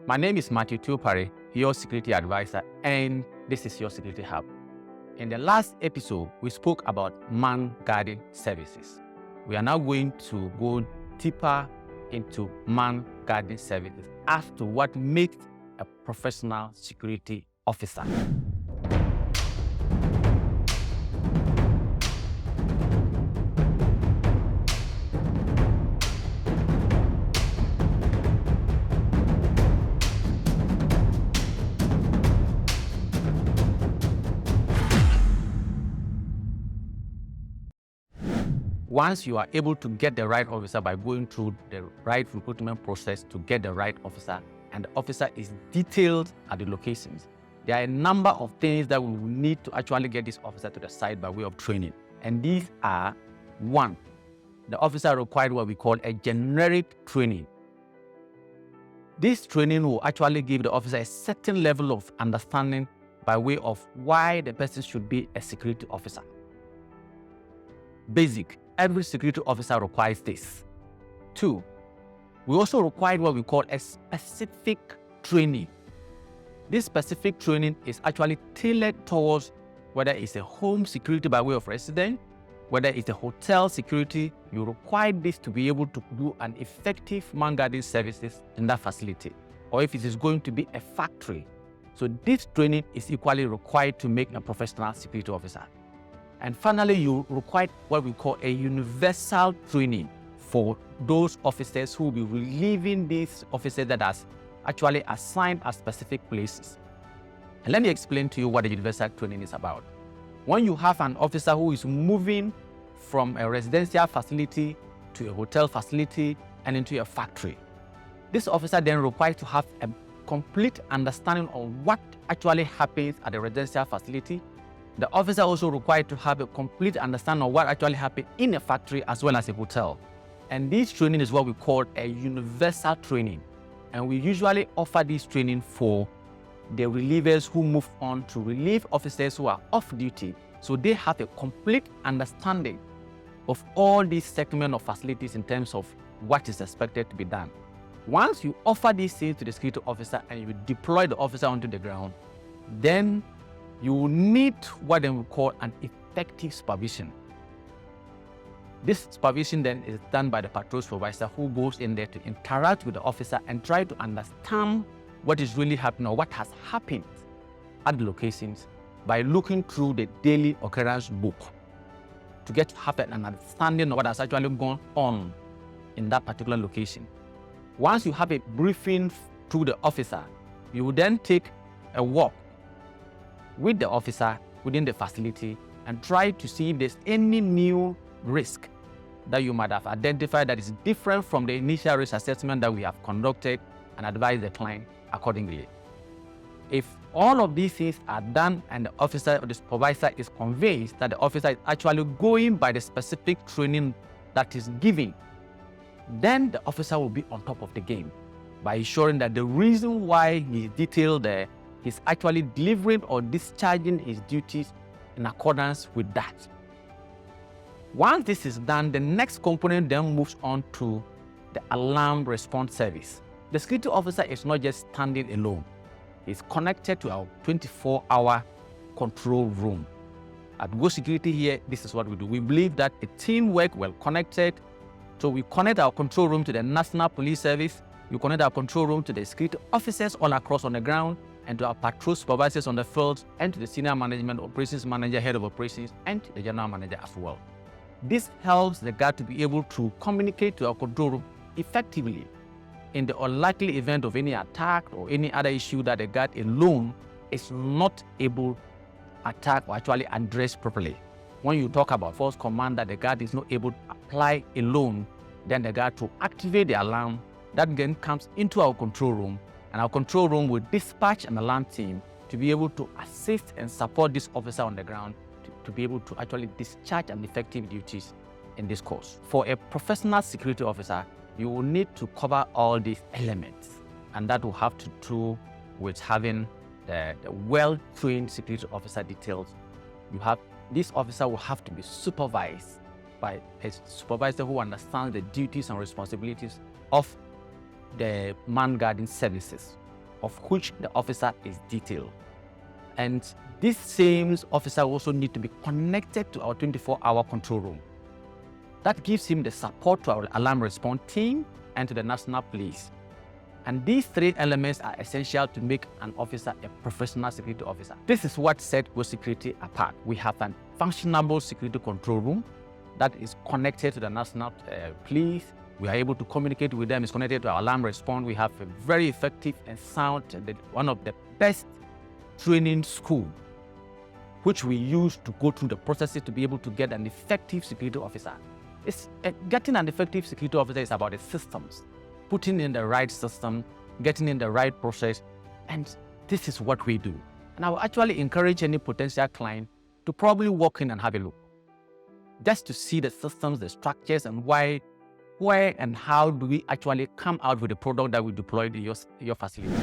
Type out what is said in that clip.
My name is Tuopare, your security advisor, and this is your Security Hub. In the last episode, we spoke about man guarding services. We are now going to go deeper into man guarding services as to what makes a professional security officer. Once you are able to get the right officer by going through the right recruitment process to get the right officer, and the officer is detailed at the locations, there are a number of things that we will need to actually get this officer to the site by way of training. And these are: 1, the officer required what we call a generic training. This training will actually give the officer a certain level of understanding by way of why the person should be a security officer. Basic. Every security officer requires this. 2, we also require what we call a specific training. This specific training is actually tailored towards whether it's a home security by way of residence, whether it's a hotel security. You require this to be able to do an effective man guarding services in that facility, or if it is going to be a factory. So this training is equally required to make a professional security officer. And finally, you require what we call a universal training for those officers who will be relieving these officers that are actually assigned at specific places. And let me explain to you what the universal training is about. When you have an officer who is moving from a residential facility to a hotel facility and into a factory, this officer then requires to have a complete understanding of what actually happens at the residential facility. The officer also required to have a complete understanding of what actually happened in a factory as well as a hotel. And this training is what we call a universal training. And we usually offer this training for the relievers who move on to relieve officers who are off duty, so they have a complete understanding of all these segments of facilities in terms of what is expected to be done. Once you offer these things to the security officer and you deploy the officer onto the ground, then you will need what they will call an effective supervision. This supervision then is done by the patrol supervisor, who goes in there to interact with the officer and try to understand what is really happening or what has happened at the locations by looking through the daily occurrence book to have an understanding of what has actually gone on in that particular location. Once you have a briefing through the officer, you will then take a walk with the officer within the facility and try to see if there's any new risk that you might have identified that is different from the initial risk assessment that we have conducted, and advise the client accordingly. If all of these things are done and the officer or the supervisor is convinced that the officer is actually going by the specific training that is given, then the officer will be on top of the game by ensuring that the reason why he is detailed there is actually delivering or discharging his duties in accordance with that. Once this is done, the next component then moves on to the alarm response service. The security officer is not just standing alone. He's connected to our 24-hour control room. At Go Security here, this is what we do. We believe that a teamwork well connected. So we connect our control room to the National Police Service. We connect our control room to the security officers all across on the ground, and to our patrol supervisors on the field, and to the senior management, operations manager, head of operations, and to the general manager as well. This helps the guard to be able to communicate to our control room effectively in the unlikely event of any attack or any other issue that the guard alone is not able to attack or actually address properly. When you talk about false command that the guard is not able to apply alone, then the guard will activate the alarm that then comes into our control room, and our control room will dispatch an alarm team to be able to assist and support this officer on the ground to be able to actually discharge an effective duties in this course. For a professional security officer, you will need to cover all these elements, and that will have to do with having the well-trained security officer details. This officer will have to be supervised by a supervisor who understands the duties and responsibilities of the man guarding services. of which the officer is detailed. And this same officer also needs to be connected to our 24-hour control room. That gives him the support to our alarm response team and to the national police. And these three elements are essential to make an officer a professional security officer. This is what sets Go Security apart. We have a functionable security control room that is connected to the national police. We are able to communicate with them. It's connected to our alarm response. We have a very effective and sound, one of the best training school, which we use to go through the processes to be able to get an effective security officer. Getting an effective security officer is about the systems, putting in the right system, getting in the right process, and this is what we do. And I will actually encourage any potential client to probably walk in and have a look, just to see the systems, the structures, and why, where, and how do we actually come out with the product that we deployed in your facility.